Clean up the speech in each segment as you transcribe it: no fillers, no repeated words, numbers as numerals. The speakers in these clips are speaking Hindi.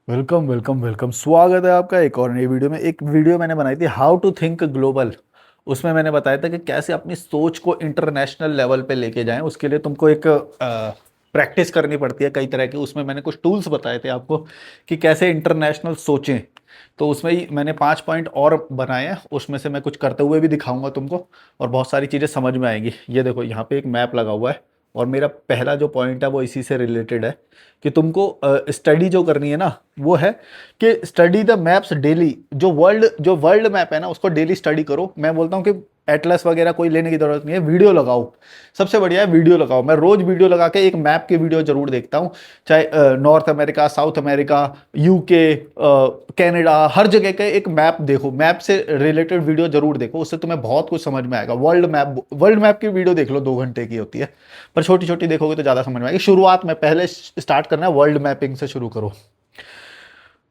वेलकम वेलकम वेलकम, स्वागत है आपका एक और नई वीडियो में। एक वीडियो मैंने बनाई थी हाउ टू थिंक ग्लोबल। उसमें मैंने बताया था कि कैसे अपनी सोच को इंटरनेशनल लेवल पे लेके जाएं। उसके लिए तुमको एक प्रैक्टिस करनी पड़ती है कई तरह की। उसमें मैंने कुछ टूल्स बताए थे आपको कि कैसे इंटरनेशनल सोचें। तो उसमें ही मैंने 5 पॉइंट और बनाए हैं, उसमें से मैं कुछ करते हुए भी दिखाऊंगा तुमको और बहुत सारी चीज़ें समझ में आएंगी। ये देखो यहाँ पे एक मैप लगा हुआ है और मेरा पहला जो पॉइंट है वो इसी से रिलेटेड है कि तुमको स्टडी जो करनी है ना, वो है कि स्टडी द मैप्स डेली। जो वर्ल्ड मैप है ना, उसको डेली स्टडी करो। मैं बोलता हूँ कि एटलस वगैरह कोई लेने की जरूरत नहीं है, वीडियो लगाओ। सबसे बढ़िया है वीडियो लगाओ। मैं रोज वीडियो लगा के एक मैप की वीडियो जरूर देखता हूँ, चाहे North America, South America, UK, Canada, हर जगह का एक मैप देखो। मैप से रिलेटेड वीडियो जरूर देखो, उससे तुम्हें बहुत कुछ समझ में आएगा। वर्ल्ड मैप की वीडियो देख लो, 2 घंटे की होती है, पर छोटी छोटी देखोगे तो ज़्यादा समझ में आएगी। शुरुआत में पहले स्टार्ट करना है वर्ल्ड मैपिंग से शुरू करो।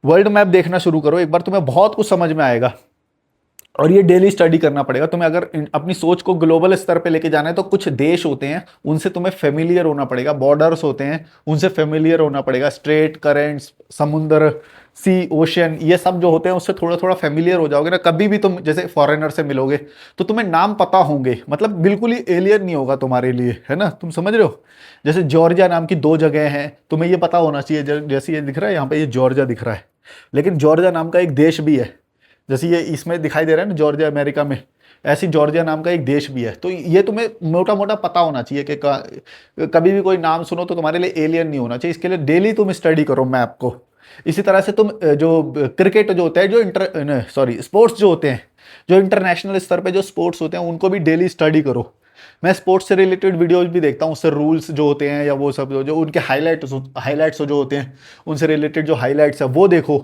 वर्ल्ड मैप देखना शुरू करो, एक बार तुम्हें बहुत कुछ समझ में आएगा। और ये डेली स्टडी करना पड़ेगा तुम्हें। अगर अपनी सोच को ग्लोबल स्तर पे लेके जाना है तो कुछ देश होते हैं उनसे तुम्हें फेमिलियर होना पड़ेगा। बॉर्डर्स होते हैं उनसे फेमिलियर होना पड़ेगा। स्ट्रेट, करेंट्स, समुद्र, सी, ओशियन, ये सब जो होते हैं उससे थोड़ा थोड़ा फेमिलियर हो जाओगे ना। कभी भी तुम जैसे फॉरेनर से मिलोगे तो तुम्हें नाम पता होंगे, मतलब बिल्कुल ही एलियन नहीं होगा तुम्हारे लिए, है ना। तुम समझ रहे हो। जैसे जॉर्जिया नाम की 2 जगह हैं, तुम्हें ये पता होना चाहिए। जैसे ये दिख रहा है यहाँ पे, ये जॉर्जिया दिख रहा है, लेकिन जॉर्जिया नाम का एक देश भी है। जैसे ये इसमें दिखाई दे रहा है ना जॉर्जिया अमेरिका में, ऐसी जॉर्जिया नाम का एक देश भी है। तो ये तुम्हें मोटा मोटा पता होना चाहिए कि कभी भी कोई नाम सुनो तो तुम्हारे लिए एलियन नहीं होना चाहिए। इसके लिए डेली तुम स्टडी करो मैप को। इसी तरह से तुम जो क्रिकेट जो होता है, जो स्पोर्ट्स जो होते हैं, जो इंटरनेशनल स्तर पे जो स्पोर्ट्स होते हैं, उनको भी डेली स्टडी करो। मैं स्पोर्ट्स से रिलेटेड वीडियोज भी देखता हूँ। उससे रूल्स जो होते हैं या वो सब जो उनके हाईलाइट्स जो होते हैं, उनसे रिलेटेड जो हाईलाइट्स है वो देखो।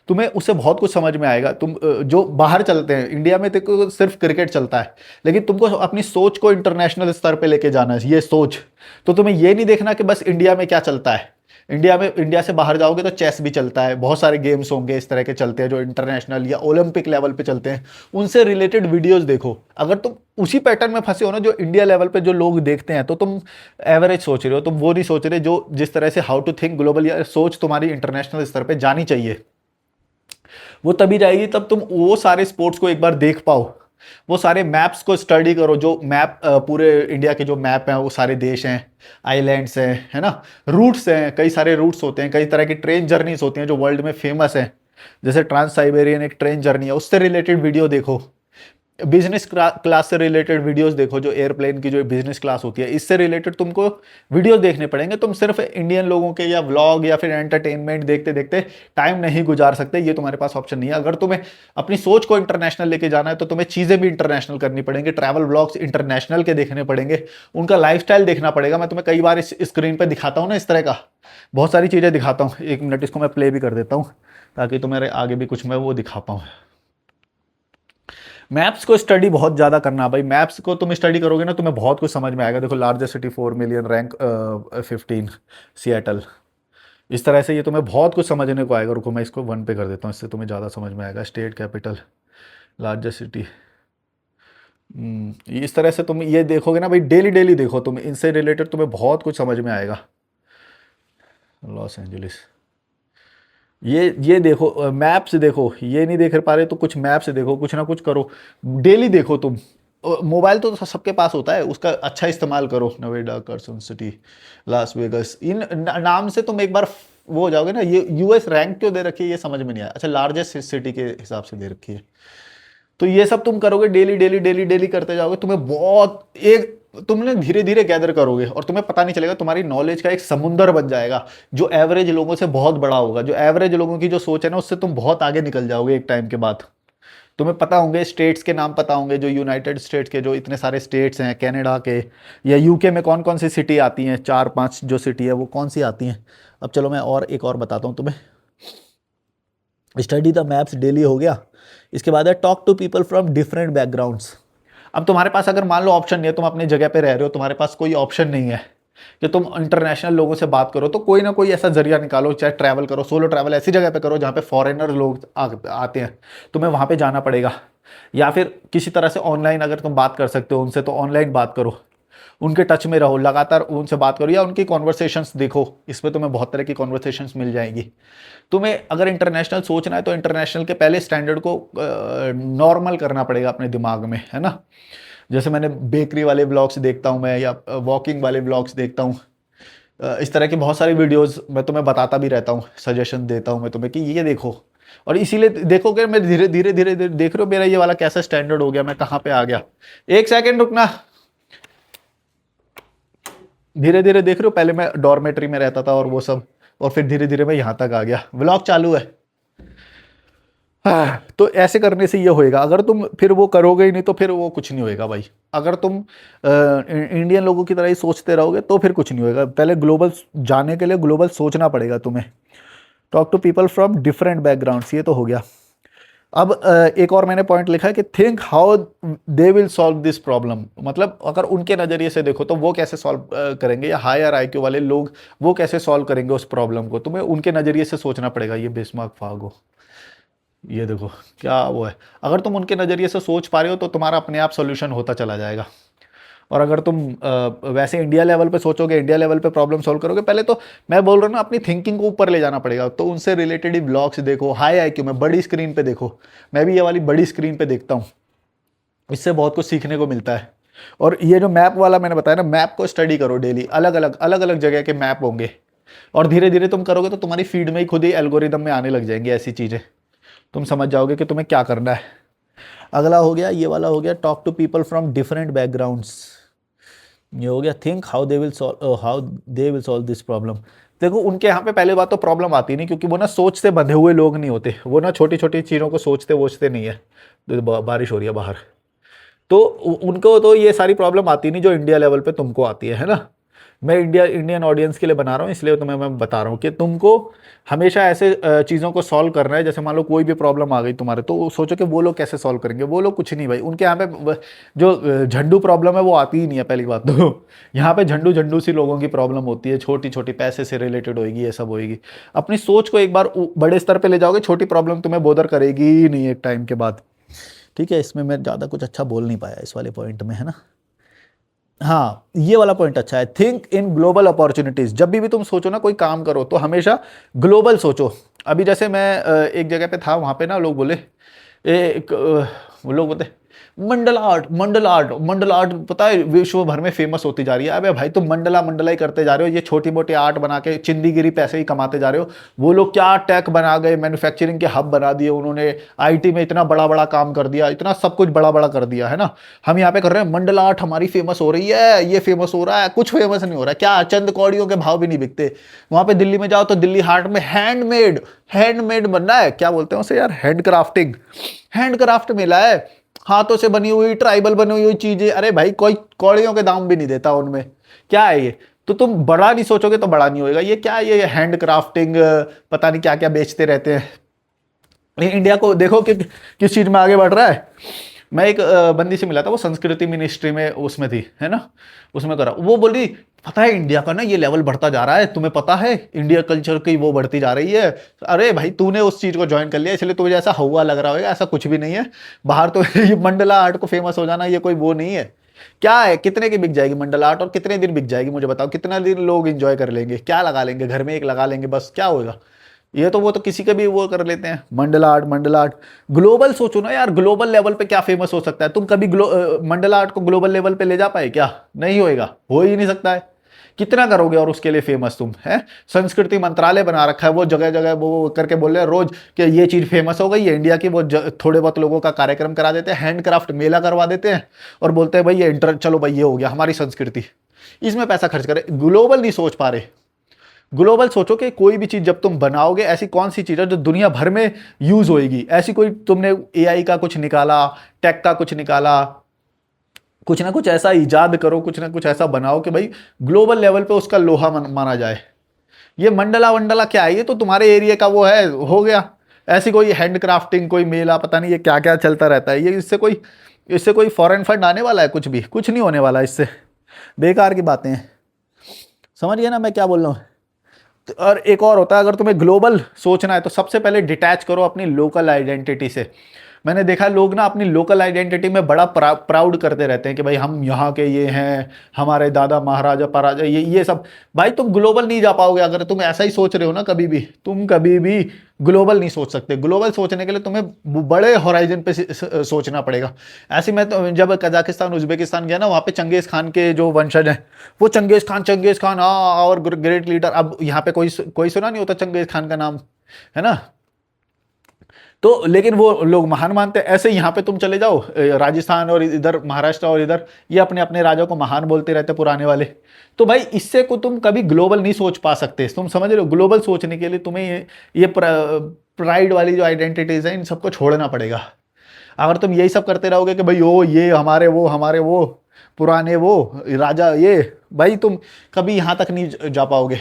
तुम्हें उससे बहुत कुछ समझ में आएगा। तुम जो बाहर चलते हैं, इंडिया में तो सिर्फ क्रिकेट चलता है, लेकिन तुमको अपनी सोच को इंटरनेशनल स्तर पे लेके जाना है। ये सोच, तो तुम्हें ये नहीं देखना कि बस इंडिया में क्या चलता है। इंडिया से बाहर जाओगे तो चेस भी चलता है, बहुत सारे गेम्स होंगे इस तरह के चलते हैं जो इंटरनेशनल या ओलंपिक लेवल पे चलते हैं। उनसे रिलेटेड वीडियोस देखो। अगर तुम उसी पैटर्न में फंसे हो ना जो इंडिया लेवल पे जो लोग देखते हैं, तो तुम एवरेज सोच रहे हो, तुम वो नहीं सोच रहे जो जिस तरह से हाउ टू थिंक ग्लोबल या सोच तुम्हारी इंटरनेशनल स्तर पे जानी चाहिए। वो तभी जाएगी तब तुम वो सारे स्पोर्ट्स को एक बार देख पाओ। वो सारे मैप्स को स्टडी करो। जो मैप पूरे इंडिया के जो मैप हैं, वो सारे देश हैं, आइलैंड्स हैं, है ना, रूट्स हैं, कई सारे रूट्स होते हैं, कई तरह की ट्रेन जर्नीज होती हैं जो वर्ल्ड में फेमस हैं। जैसे ट्रांस साइबेरियन एक ट्रेन जर्नी है, उससे रिलेटेड वीडियो देखो। बिजनेस क्लास से रिलेटेड वीडियोस देखो, जो एयरप्लेन की जो बिजनेस क्लास होती है, इससे रिलेटेड तुमको वीडियोस देखने पड़ेंगे। तुम सिर्फ इंडियन लोगों के या व्लॉग या फिर एंटरटेनमेंट देखते देखते टाइम नहीं गुजार सकते। ये तुम्हारे पास ऑप्शन नहीं है। अगर तुम्हें अपनी सोच को इंटरनेशनल लेके जाना है तो तुम्हें चीज़ें भी इंटरनेशनल करनी पड़ेंगी। ट्रैवल व्लॉग्स इंटरनेशनल के देखने पड़ेंगे, उनका लाइफस्टाइल देखना पड़ेगा। मैं तुम्हें कई बार इस स्क्रीन पर दिखाता हूँ ना, इस तरह का बहुत सारी चीज़ें दिखाता हूँ। 1 मिनट इसको मैं प्ले भी कर देता हूँ ताकि तुम्हारे आगे भी कुछ मैं वो दिखा पाऊँ। मैप्स को स्टडी बहुत ज़्यादा करना भाई। मैप्स को तुम स्टडी करोगे ना, तुम्हें बहुत कुछ समझ में आएगा। देखो, largest city 4 million, rank 15, Seattle. इस तरह से ये तुम्हें बहुत कुछ समझने को आएगा। रुको मैं इसको 1 पे कर देता हूँ, इससे तुम्हें ज़्यादा समझ में आएगा। State capital, largest city. इस तरह से तुम ये देखोगे ना भाई, डेली डेली देखो तुम, इनसे रिलेटेड तुम्हें बहुत कुछ समझ में आएगा। लॉस एंजलिस, ये देखो, मैप्स देखो। ये नहीं देख पा रहे तो कुछ मैप्स देखो, कुछ ना कुछ करो, डेली देखो तुम। मोबाइल तो सबके पास होता है, उसका अच्छा इस्तेमाल करो। नोएडा, कर्सन सिटी, लास वेगस, इन नाम से तुम एक बार वो हो जाओगे ना। ये यूएस रैंक क्यों दे रखी है ये समझ में नहीं आया। अच्छा, लार्जेस्ट सिटी के हिसाब से दे रखी है। तो ये सब तुम करोगे, डेली डेली डेली डेली करते जाओगे, तुम्हें बहुत एक तुमने धीरे धीरे गैदर करोगे और तुम्हें पता नहीं चलेगा। तुम्हारी नॉलेज का एक समुंदर बन जाएगा जो एवरेज लोगों से बहुत बड़ा होगा। जो एवरेज लोगों की जो सोच है ना, उससे तुम बहुत आगे निकल जाओगे एक टाइम के बाद। तुम्हें पता होंगे स्टेट्स के नाम, पता होंगे जो यूनाइटेड स्टेट्स के जो इतने सारे स्टेट्स हैं, कनाडा के या यूके में कौन कौन सी सिटी आती हैं। 4-5 जो सिटी है वो कौन सी आती हैं। अब चलो मैं और एक और बताता हूँ तुम्हें। स्टडी द मैप्स डेली हो गया। इसके बाद है talk to people from different backgrounds. अब तुम्हारे पास अगर मान लो ऑप्शन नहीं है, तुम अपनी जगह पे रह रहे हो, तुम्हारे पास कोई ऑप्शन नहीं है कि तुम इंटरनेशनल लोगों से बात करो, तो कोई ना कोई ऐसा जरिया निकालो। चाहे ट्रैवल करो, सोलो ट्रैवल ऐसी जगह पे करो जहाँ पे फॉरेनर लोग आते हैं, तुम्हें वहाँ पे जाना पड़ेगा। या फिर किसी तरह से ऑनलाइन अगर तुम बात कर सकते हो उनसे तो ऑनलाइन बात करो। उनके टच में रहो, लगातार उनसे बात करो या उनकी कॉन्वर्सेशंस देखो, इसमें तुम्हें बहुत तरह की कॉन्वर्सेशंस मिल जाएंगी। तुम्हें अगर इंटरनेशनल सोचना है तो इंटरनेशनल के पहले स्टैंडर्ड को नॉर्मल करना पड़ेगा अपने दिमाग में, है ना। जैसे मैंने बेकरी वाले ब्लॉग्स देखता हूँ मैं, या वॉकिंग वाले ब्लॉग्स देखता हूँ, इस तरह की बहुत सारी वीडियोस मैं तुम्हें बताता भी रहता हूँ, सजेशन देता हूँ मैं तुम्हें कि ये देखो। और इसीलिए देखोगे मैं धीरे धीरे धीरे धीरे देख रहे हो मेरा ये वाला कैसा स्टैंडर्ड हो गया, मैं कहाँ पे आ गया। एक सेकंड रुकना। धीरे धीरे देख रहे हो, पहले मैं डॉर्मेट्री में रहता था और वो सब, और फिर धीरे धीरे मैं यहाँ तक आ गया, व्लॉग चालू है। हाँ, तो ऐसे करने से ये होएगा। अगर तुम फिर वो करोगे ही नहीं तो फिर वो कुछ नहीं होएगा भाई। अगर तुम इंडियन लोगों की तरह ही सोचते रहोगे तो फिर कुछ नहीं होएगा। पहले ग्लोबल जाने के लिए ग्लोबल सोचना पड़ेगा तुम्हें। Talk to people from different backgrounds, ये तो हो गया। अब एक और मैंने पॉइंट लिखा है कि think how they will solve this problem. मतलब अगर उनके नज़रिए से देखो तो वो कैसे सॉल्व करेंगे, या हायर आईक्यू वाले लोग वो कैसे सॉल्व करेंगे उस प्रॉब्लम को, तुम्हें उनके नज़रिए से सोचना पड़ेगा। ये बिस्मार्क फागो, ये देखो क्या वो है। अगर तुम उनके नज़रिए से सोच पा रहे हो तो तुम्हारा अपने आप सोल्यूशन होता चला जाएगा। और अगर तुम वैसे इंडिया लेवल पे सोचोगे, इंडिया लेवल पे प्रॉब्लम सॉल्व करोगे, पहले तो मैं बोल रहा हूँ ना, अपनी थिंकिंग को ऊपर ले जाना पड़ेगा। तो उनसे रिलेटेड ही ब्लॉग्स देखो, हाई आईक्यू में, बड़ी स्क्रीन पे देखो। मैं भी ये वाली बड़ी स्क्रीन पे देखता हूँ, इससे बहुत कुछ सीखने को मिलता है। और ये जो मैप वाला मैंने बताया ना, मैप को स्टडी करो डेली, अलग अलग जगह के मैप होंगे। और धीरे धीरे तुम करोगे तो तुम्हारी फीड में ही खुद ही एल्गोरिदम में आने लग जाएंगी ऐसी चीज़ें, तुम समझ जाओगे कि तुम्हें क्या करना है। अगला हो गया, ये वाला हो गया, talk to people from different backgrounds. ये हो गया, think how they will solve this problem. देखो उनके यहाँ पे पहले बात तो प्रॉब्लम आती नहीं, क्योंकि वो ना सोच से बंधे हुए लोग नहीं होते। वो ना छोटी छोटी चीज़ों को सोचते वोचते नहीं है। तो बारिश हो रही है बाहर, तो उनको तो ये सारी प्रॉब्लम आती नहीं जो इंडिया लेवल पे तुमको आती है ना। मैं इंडियन ऑडियंस के लिए बना रहा हूँ, इसलिए तुम्हें मैं बता रहा हूँ कि तुमको हमेशा ऐसे चीज़ों को सॉल्व करना है। जैसे मान लो कोई भी प्रॉब्लम आ गई तुम्हारे, तो सोचो कि वो लोग कैसे सॉल्व करेंगे। वो लोग कुछ नहीं भाई, उनके यहाँ पे जो झंडू प्रॉब्लम है वो आती ही नहीं है पहली बात तो। यहाँ पे झंडू झंडू सी लोगों की प्रॉब्लम होती है, छोटी छोटी, पैसे से रिलेटेड होगी, ये सब होगी। अपनी सोच को एक बार बड़े स्तर पर ले जाओगे, छोटी प्रॉब्लम तुम्हें बोदर करेगी ही नहीं एक टाइम के बाद। ठीक है, इसमें मैं ज़्यादा कुछ अच्छा बोल नहीं पाया इस वाले पॉइंट में, है ना। हाँ, ये वाला पॉइंट अच्छा है, थिंक इन ग्लोबल अपॉर्चुनिटीज। जब भी तुम सोचो ना कोई काम करो तो हमेशा ग्लोबल सोचो। अभी जैसे मैं एक जगह पे था, वहाँ पे ना लोग बोले, वो लोग बोलते मंडल आर्ट पता है विश्व भर में फेमस होती जा रही है। अबे भाई तुम मंडला ही करते जा रहे हो, ये छोटी मोटी आर्ट बना के चिंदीगिरी पैसे ही कमाते जा रहे हो। वो लोग क्या टेक बना गए, मैन्युफैक्चरिंग के हब बना दिए उन्होंने, आईटी में इतना बड़ा बड़ा काम कर दिया, इतना सब कुछ बड़ा बड़ा कर दिया, है ना। हम यहाँ पे कर रहे हैं मंडल आर्ट, हमारी फेमस हो रही है, ये फेमस हो रहा है, कुछ फेमस नहीं हो रहा है। क्या चंद कौड़ियों के भाव भी नहीं बिकते। वहां पे दिल्ली में जाओ तो दिल्ली हाट में हैंडमेड बनना है, क्या बोलते हैं उसे यार, हैंडक्राफ्ट मेला है, हाथों से बनी हुई, ट्राइबल बनी हुई चीजें। अरे भाई कोई कौड़ियों के दाम भी नहीं देता उनमें, क्या है ये। तो तुम बड़ा नहीं सोचोगे तो बड़ा नहीं होएगा। ये क्या है, ये हैंड क्राफ्टिंग पता नहीं क्या क्या बेचते रहते हैं। ये इंडिया को देखो कि किस चीज में आगे बढ़ रहा है। मैं एक बंदी से मिला था, वो संस्कृति मिनिस्ट्री में उसमें थी, है ना, उसमें करा। वो बोली पता है इंडिया का ना ये लेवल बढ़ता जा रहा है, तुम्हें पता है इंडिया कल्चर की वो बढ़ती जा रही है। अरे भाई तूने उस चीज को ज्वाइन कर लिया इसलिए तुझे ऐसा हुआ लग रहा होगा, ऐसा कुछ भी नहीं है। बाहर तो ये मंडला आर्ट को फेमस हो जाना ये कोई वो नहीं है। क्या है, कितने की बिक जाएगी मंडला आर्ट और कितने दिन बिक जाएगी, मुझे बताओ। कितना दिन लोग एंजॉय कर लेंगे, क्या लगा लेंगे घर में, एक लगा लेंगे बस, क्या होगा। ये तो वो तो किसी का भी वो कर लेते हैं, मंडला आर्ट। ग्लोबल सोचो ना यार, ग्लोबल लेवल पे क्या फेमस हो सकता है। तुम कभी मंडला आर्ट को ग्लोबल लेवल पे ले जा पाए क्या, नहीं होएगा, हो ही नहीं सकता है। कितना करोगे और उसके लिए फेमस तुम है। संस्कृति मंत्रालय बना रखा है, वो जगह जगह वो करके बोल रहे हैं रोज कि ये चीज फेमस हो गई है इंडिया की। वो थोड़े बहुत लोगों का कार्यक्रम करा देते हैं, हैंडक्राफ्ट मेला करवा देते हैं और बोलते हैं भाई ये चलो भाई ये हो गया हमारी संस्कृति, इसमें पैसा खर्च करें। ग्लोबल नहीं सोच पा रहे। ग्लोबल सोचो कि कोई भी चीज जब तुम बनाओगे, ऐसी कौन सी चीज है जो दुनिया भर में यूज होएगी। ऐसी कोई तुमने एआई का कुछ निकाला, टेक का कुछ निकाला, कुछ ना कुछ ऐसा इजाद करो, कुछ ना कुछ ऐसा बनाओ कि भाई ग्लोबल लेवल पे उसका लोहा माना जाए। ये मंडला वंडला क्या है, ये तो तुम्हारे एरिया का वो है, हो गया। ऐसी कोई हैंडक्राफ्टिंग, कोई मेला, पता नहीं ये क्या क्या चलता रहता है। ये इससे कोई फॉरेन फंड आने वाला है, कुछ भी कुछ नहीं होने वाला इससे, बेकार की बातें हैं। समझ गए ना मैं क्या बोल रहा हूँ। और एक और होता है, अगर तुम्हें ग्लोबल सोचना है तो सबसे पहले डिटैच करो अपनी लोकल आइडेंटिटी से। मैंने देखा लोग ना अपनी लोकल आइडेंटिटी में बड़ा प्राउड करते रहते हैं कि भाई हम यहाँ के ये हैं, हमारे दादा महाराजा पराजा ये सब। भाई तुम ग्लोबल नहीं जा पाओगे अगर तुम ऐसा ही सोच रहे हो ना। कभी भी तुम कभी भी ग्लोबल नहीं सोच सकते। ग्लोबल सोचने के लिए तुम्हें बड़े होराइजन पे सोचना पड़ेगा। ऐसे मैं तो जब कजाकिस्तान उज्बेकिस्तान गया ना, वहाँ पे चंगेज खान के जो वंशज हैं वो चंगेज खान हाँ और ग्रेट लीडर। अब यहाँ पे कोई सुना नहीं होता चंगेज खान का नाम, है ना। तो लेकिन वो लोग महान मानते हैं। ऐसे यहाँ पे तुम चले जाओ राजस्थान और इधर महाराष्ट्र और इधर ये अपने अपने राजा को महान बोलते रहते पुराने वाले। तो भाई इससे को तुम कभी ग्लोबल नहीं सोच पा सकते। तुम समझ रहे हो, ग्लोबल सोचने के लिए तुम्हें ये प्राइड वाली जो आइडेंटिटीज है इन सबको छोड़ना पड़ेगा। अगर तुम यही सब करते रहोगे कि भाई ओ ये हमारे वो पुराने वो राजा ये, भाई तुम कभी यहाँ तक नहीं जा पाओगे।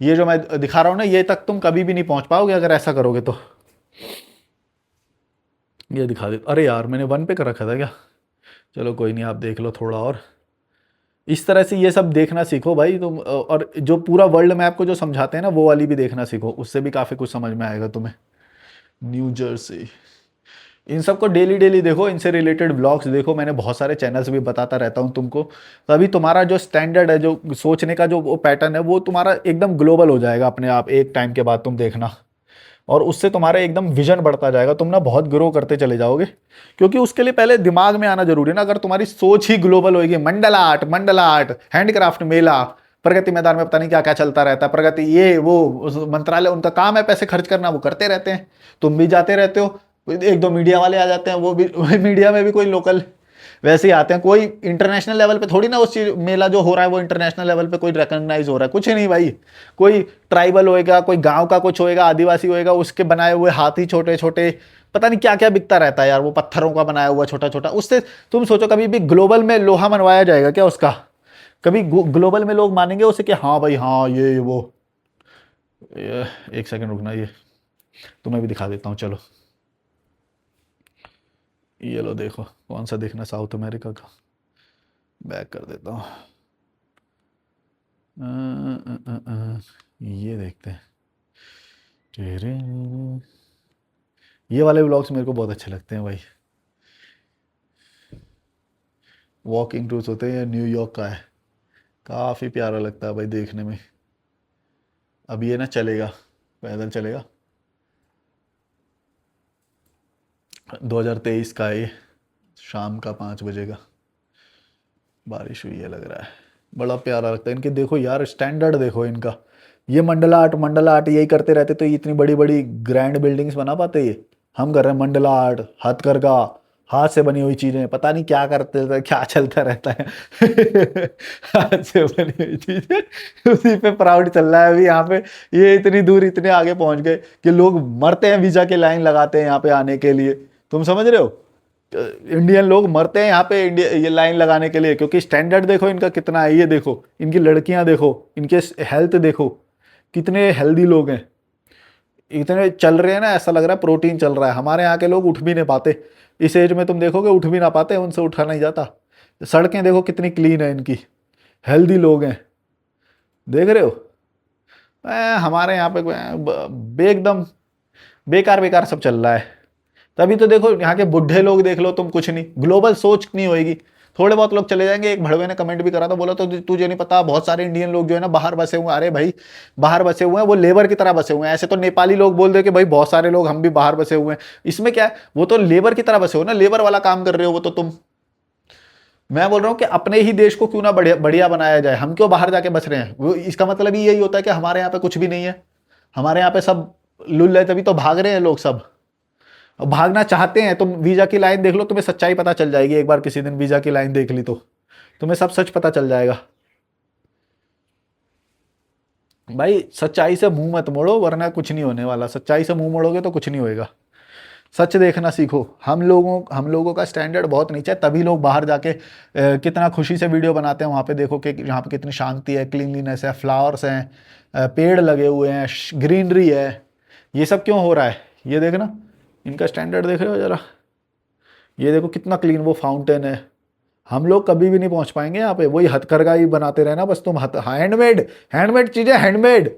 ये जो मैं दिखा रहा हूँ ना ये तक तुम कभी भी नहीं पहुंच पाओगे अगर ऐसा करोगे तो। ये दिखा दे। अरे यार मैंने 1 पे कर रखा था क्या। चलो कोई नहीं, आप देख लो थोड़ा और। इस तरह से ये सब देखना सीखो भाई तुम। और जो पूरा वर्ल्ड मैप को जो समझाते हैं ना वो वाली भी देखना सीखो, उससे भी काफ़ी कुछ समझ में आएगा तुम्हें। न्यू जर्सी, इन सबको डेली डेली देखो, इनसे रिलेटेड ब्लॉग्स देखो। मैंने बहुत सारे चैनल्स भी बताता रहता हूँ तुमको। तभी तुम्हारा जो स्टैंडर्ड है, जो सोचने का जो पैटर्न है वो तुम्हारा एकदम ग्लोबल हो जाएगा अपने आप। एक टाइम के बाद तुम देखना, और उससे तुम्हारा एकदम विजन बढ़ता जाएगा। तुम ना बहुत ग्रो करते चले जाओगे, क्योंकि उसके लिए पहले दिमाग में आना जरूरी है ना। अगर तुम्हारी सोच ही ग्लोबल होगी, मंडल आर्ट हैंडक्राफ्ट मेला, प्रगति मैदान में पता नहीं क्या क्या चलता रहता है, प्रगति ये वो मंत्रालय, उनका काम है पैसे खर्च करना, वो करते रहते हैं। तुम भी जाते रहते हो, 1-2 मीडिया वाले आ जाते हैं, वो भी मीडिया में भी कोई लोकल वैसे ही आते हैं। कोई इंटरनेशनल लेवल पे थोड़ी ना उस चीज मेला जो हो रहा है वो इंटरनेशनल लेवल पे कोई रिकॉग्नाइज हो रहा है, कुछ नहीं भाई। कोई ट्राइबल होएगा, कोई गांव का कुछ होएगा, आदिवासी होएगा, उसके बनाए हुए हाथी छोटे छोटे, पता नहीं क्या क्या बिकता रहता है यार, वो पत्थरों का बनाया हुआ छोटा छोटा। उससे तुम सोचो कभी भी ग्लोबल में लोहा मनवाया जाएगा क्या उसका। कभी ग्लोबल में लोग मानेंगे उसे कि हाँ भाई हाँ ये वो। एक सेकंड रुकना, ये तुम्हें भी दिखा देता हूँ चलो। ये लो देखो, कौन सा देखना, साउथ अमेरिका का। बैक कर देता हूँ। ये देखते हैं। ये वाले व्लॉग्स मेरे को बहुत अच्छे लगते हैं भाई। वॉकिंग टूर्स होते हैं, ये न्यूयॉर्क का है, काफ़ी प्यारा लगता है भाई देखने में। अब ये ना चलेगा, पैदल चलेगा। 2023 का है ये, शाम का 5 बजे का। बारिश हुई है लग रहा है, बड़ा प्यारा लगता है। इनके देखो यार स्टैंडर्ड देखो इनका। ये मंडला आर्ट यही करते रहते तो ये इतनी बड़ी बड़ी ग्रैंड बिल्डिंग्स बना पाते ये। हम कर रहे हैं मंडला आर्ट, हथकरघा, हाथ से बनी हुई चीजें, पता नहीं क्या करते रहता है, क्या चलता रहता है। हाथ से बनी हुई चीजें, उसी पे प्राउड चल रहा है अभी यहाँ पे। ये इतनी दूर इतने आगे पहुंच गए कि लोग मरते हैं वीजा के लाइन लगाते हैं यहाँ पे आने के लिए। तुम समझ रहे हो, इंडियन लोग मरते हैं यहाँ पे इंडिया ये लाइन लगाने के लिए, क्योंकि स्टैंडर्ड देखो इनका कितना है। ये देखो इनकी लड़कियां देखो, इनके हेल्थ देखो, कितने हेल्दी लोग हैं। इतने चल रहे हैं ना, ऐसा लग रहा है प्रोटीन चल रहा है। हमारे यहाँ के लोग उठ भी नहीं पाते, इस एज में तुम देखोगे उठ भी ना पाते, उनसे उठा नहीं जाता। सड़कें देखो कितनी क्लीन है इनकी, हेल्दी लोग हैं, देख रहे हो। हमारे यहाँ पे एकदम बेकार बेकार सब चल रहा है। तभी तो देखो यहाँ के बुढ़े लोग देख लो तुम, कुछ नहीं, ग्लोबल सोच नहीं होएगी। थोड़े बहुत लोग चले जाएंगे। एक भड़वे ने कमेंट भी करा था, बोला तो तुझे नहीं पता बहुत सारे इंडियन लोग जो है ना बाहर बसे हुए हैं। अरे भाई बाहर बसे हुए हैं, वो लेबर की तरह बसे हुए हैं। ऐसे तो नेपाली लोग बोल दे कि भाई बहुत सारे लोग हम भी बाहर बसे हुए हैं, इसमें क्या है, वो तो लेबर की तरह बसे हो ना, लेबर वाला काम कर रहे हो वो तो तुम। मैं बोल रहा हूँ कि अपने ही देश को क्यों ना बढ़िया बढ़िया बनाया जाए, हम क्यों बाहर जाके बस रहे हैं। वो इसका मतलब ही यही होता है कि हमारे यहाँ पे कुछ भी नहीं है, हमारे यहाँ पे सब लुल है, तभी तो भाग रहे हैं लोग सब। भागना चाहते हैं। तुम वीजा की लाइन देख लो, तुम्हें सच्चाई पता चल जाएगी। एक बार किसी दिन वीजा की लाइन देख ली तो तुम्हें सब सच पता चल जाएगा। भाई सच्चाई से मुंह मत मोड़ो वरना कुछ नहीं होने वाला। सच्चाई से मुंह मोड़ोगे तो कुछ नहीं होएगा। सच देखना सीखो। हम लोगों का स्टैंडर्ड बहुत नीचे है, तभी लोग बाहर जाके कितना खुशी से वीडियो बनाते हैं। वहाँ पे देखो कि यहाँ पे कितनी शांति है, क्लीनलीनेस है, फ्लावर्स हैं, पेड़ लगे हुए हैं, ग्रीनरी है। ये सब क्यों हो रहा है, ये देखना, इनका स्टैंडर्ड देख रहे हो जरा। ये देखो कितना क्लीन वो फाउंटेन है। हम लोग कभी भी नहीं पहुंच पाएंगे यहाँ पे। वही हथकरघा ही बनाते रहना बस तुम, हैंडमेड हैंडमेड चीजें, हैंडमेड।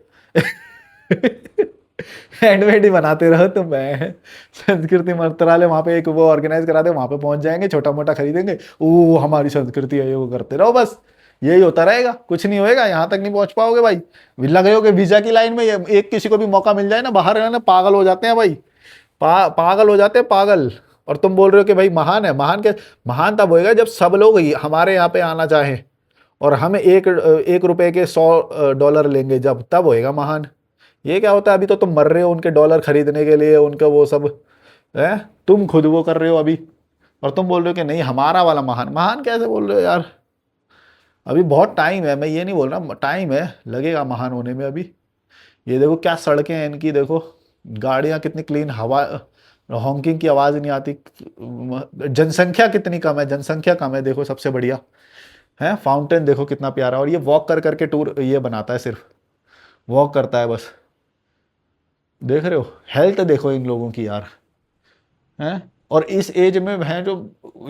हैंडमेड ही बनाते रहो तो मैं संस्कृति मंत्रालय वहाँ पे एक वो ऑर्गेनाइज करा दे, वहाँ पे पहुँच जाएंगे, छोटा मोटा खरीदेंगे, ओ हमारी संस्कृति है, ये वो करते रहो बस। यही होता रहेगा, कुछ नहीं होएगा, यहाँ तक नहीं पहुँच पाओगे भाई। लगे होगे वीजा की लाइन में, ये एक किसी को भी मौका मिल जाए ना बाहर रहना, पागल हो जाते हैं भाई। पागल हो जाते हैं पागल। और तुम बोल रहे हो कि भाई महान है, महान क्या? महान तब होएगा जब सब लोग हमारे यहाँ पे आना चाहें और हम एक रुपए के 100 डॉलर लेंगे, जब तब होएगा महान। ये क्या होता है? अभी तो तुम मर रहे हो उनके डॉलर खरीदने के लिए, उनका वो सब है, तुम खुद वो कर रहे हो अभी, और तुम बोल रहे हो कि नहीं हमारा वाला महान। महान कैसे बोल रहे हो यार? अभी बहुत टाइम है, मैं ये नहीं बोल रहा, टाइम है, लगेगा महान होने में अभी। ये देखो क्या सड़कें हैं इनकी, देखो गाड़ियां कितनी क्लीन, हवा, हॉकिंग की आवाज़ नहीं आती। जनसंख्या कितनी कम है, जनसंख्या कम है, देखो सबसे बढ़िया है। फाउंटेन देखो कितना प्यारा, और ये वॉक कर करके टूर ये बनाता है, सिर्फ वॉक करता है बस। देख रहे हो हेल्थ, देखो इन लोगों की यार, हैं। और इस एज में हैं जो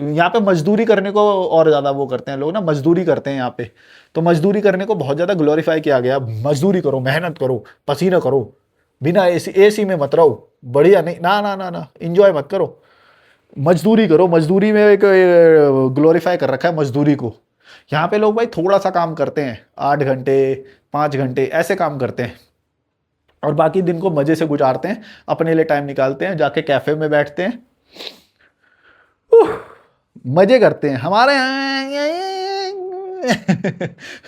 यहाँ पे मजदूरी करने को और ज़्यादा वो करते हैं लोग ना, मजदूरी करते हैं यहाँ पे। तो मजदूरी करने को बहुत ज़्यादा ग्लोरीफाई किया गया, मजदूरी करो, मेहनत करो, पसीना करो, बिना एसी, एसी में मत रहो, बढ़िया नहीं, ना ना ना ना, इंजॉय मत करो, मजदूरी करो। मजदूरी में एक ग्लोरीफाई कर रखा है मजदूरी को। यहाँ पे लोग भाई थोड़ा सा काम करते हैं, 8 घंटे 5 घंटे ऐसे काम करते हैं, और बाकी दिन को मजे से गुजारते हैं, अपने लिए टाइम निकालते हैं, जाके कैफे में बैठते हैं, मजे करते हैं हमारे यहाँ।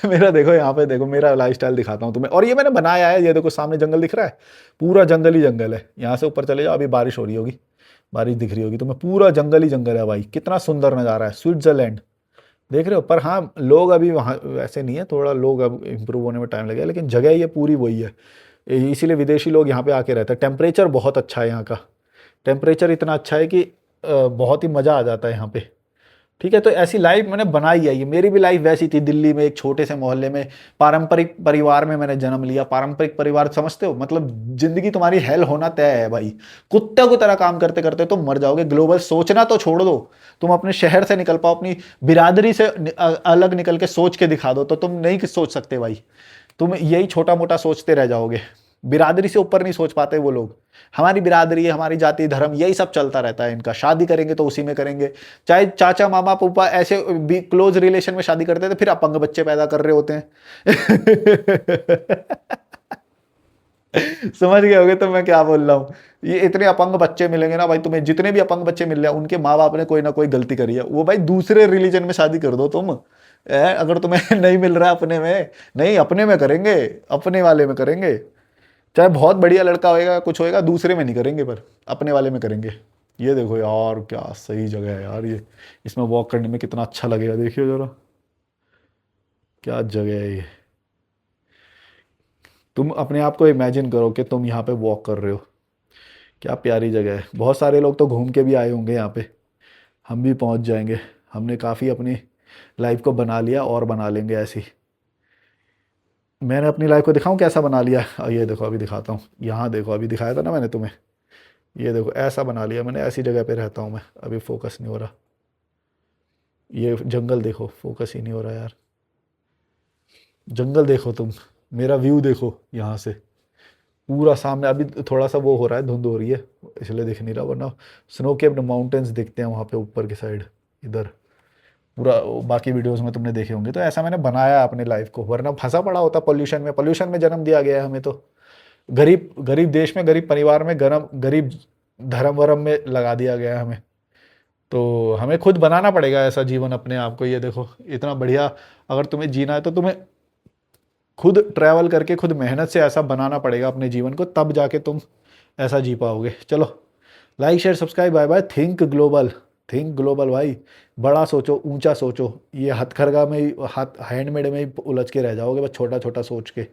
मेरा देखो यहाँ पे, देखो मेरा लाइफस्टाइल दिखाता हूँ तुम्हें, और ये मैंने बनाया है। ये देखो सामने जंगल दिख रहा है, पूरा जंगल ही जंगल है। यहाँ से ऊपर चले जाओ, अभी बारिश हो रही होगी, बारिश दिख रही होगी तुम्हें, पूरा जंगल ही जंगल है भाई। कितना सुंदर नज़ारा है, स्विट्जरलैंड, देख रहे हो। पर हाँ, लोग अभी वहाँ वैसे नहीं है, थोड़ा लोग अब इम्प्रूव होने में टाइम लगेगा, लेकिन जगह ये पूरी वही है। इसीलिए विदेशी लोग यहाँ पे आके रहते हैं। टेम्परेचर बहुत अच्छा है यहाँ का, टेम्परेचर इतना अच्छा है कि बहुत ही मज़ा आ जाता है यहाँ पे। ठीक है, तो ऐसी लाइफ मैंने बनाई है। ये मेरी भी लाइफ वैसी थी, दिल्ली में एक छोटे से मोहल्ले में, पारंपरिक परिवार में मैंने जन्म लिया। पारंपरिक परिवार समझते हो, मतलब जिंदगी तुम्हारी हेल होना तय है भाई। कुत्ते की तरह काम करते करते तुम मर जाओगे। ग्लोबल सोचना तो छोड़ दो, तुम अपने शहर से निकल पाओ, अपनी बिरादरी से अलग निकल के सोच के दिखा दो, तो तुम नहीं सोच सकते भाई। तुम यही छोटा मोटा सोचते रह जाओगे, बिरादरी से ऊपर नहीं सोच पाते वो लोग। हमारी बिरादरी है, हमारी जाति धर्म, यही सब चलता रहता है इनका। शादी करेंगे तो उसी में करेंगे, चाहे चाचा मामा पुप्पा ऐसे भी क्लोज रिलेशन में शादी करते थे, फिर अपंग बच्चे पैदा कर रहे होते हैं। समझ गए होगे तो मैं क्या बोल रहा हूँ। ये इतने अपंग बच्चे मिलेंगे ना भाई तुम्हें, जितने भी अपंग बच्चे मिल रहे हैं उनके माँ बाप ने कोई ना कोई गलती करी है। वो भाई दूसरे रिलीजन में शादी कर दो तुम, अगर तुम्हें नहीं मिल रहा अपने में, नहीं अपने में करेंगे, अपने वाले में करेंगे। चाहे बहुत बढ़िया लड़का होएगा, कुछ होएगा, दूसरे में नहीं करेंगे, पर अपने वाले में करेंगे। ये देखो यार क्या सही जगह है यार ये, इसमें वॉक करने में कितना अच्छा लगेगा, देखिए जरा क्या जगह है ये। तुम अपने आप को इमेजिन करो कि तुम यहाँ पे वॉक कर रहे हो, क्या प्यारी जगह है। बहुत सारे लोग तो घूम के भी आए होंगे यहाँ पे, हम भी पहुँच जाएंगे। हमने काफ़ी अपनी लाइफ को बना लिया और बना लेंगे ऐसी। मैंने अपनी लाइफ को दिखाऊं कैसा बना लिया, ये देखो अभी दिखाता हूँ। यहाँ देखो, अभी दिखाया था ना मैंने तुम्हें, ये देखो ऐसा बना लिया मैंने, ऐसी जगह पे रहता हूँ मैं। अभी फोकस नहीं हो रहा, ये जंगल देखो, फोकस ही नहीं हो रहा यार। जंगल देखो तुम, मेरा व्यू देखो यहाँ से, पूरा सामने। अभी थोड़ा सा वो हो रहा है, धुंध हो रही है, इसलिए दिख नहीं रहा, वरना स्नो केप्ड माउंटेन्स दिखते हैं वहाँ पे ऊपर की साइड इधर। पूरा बाकी वीडियोस में तुमने देखे होंगे। तो ऐसा मैंने बनाया अपनी लाइफ को, वरना फंसा पड़ा होता पोल्यूशन में। पोल्यूशन में जन्म दिया गया है हमें तो, गरीब गरीब देश में, गरीब परिवार में, गरीब धर्म वरम में लगा दिया गया है हमें। तो हमें खुद बनाना पड़ेगा ऐसा जीवन अपने आप को। ये देखो इतना बढ़िया, अगर तुम्हें जीना है तो तुम्हें खुद ट्रैवल करके, खुद मेहनत से ऐसा बनाना पड़ेगा अपने जीवन को, तब जाके तुम ऐसा जी पाओगे। चलो like share subscribe, bye bye. Think global, think global भाई, बड़ा सोचो, ऊंचा सोचो। ये हथकरघा में ही, हाथ हैंडमेड में ही उलझ के रह जाओगे बस, छोटा छोटा सोच के।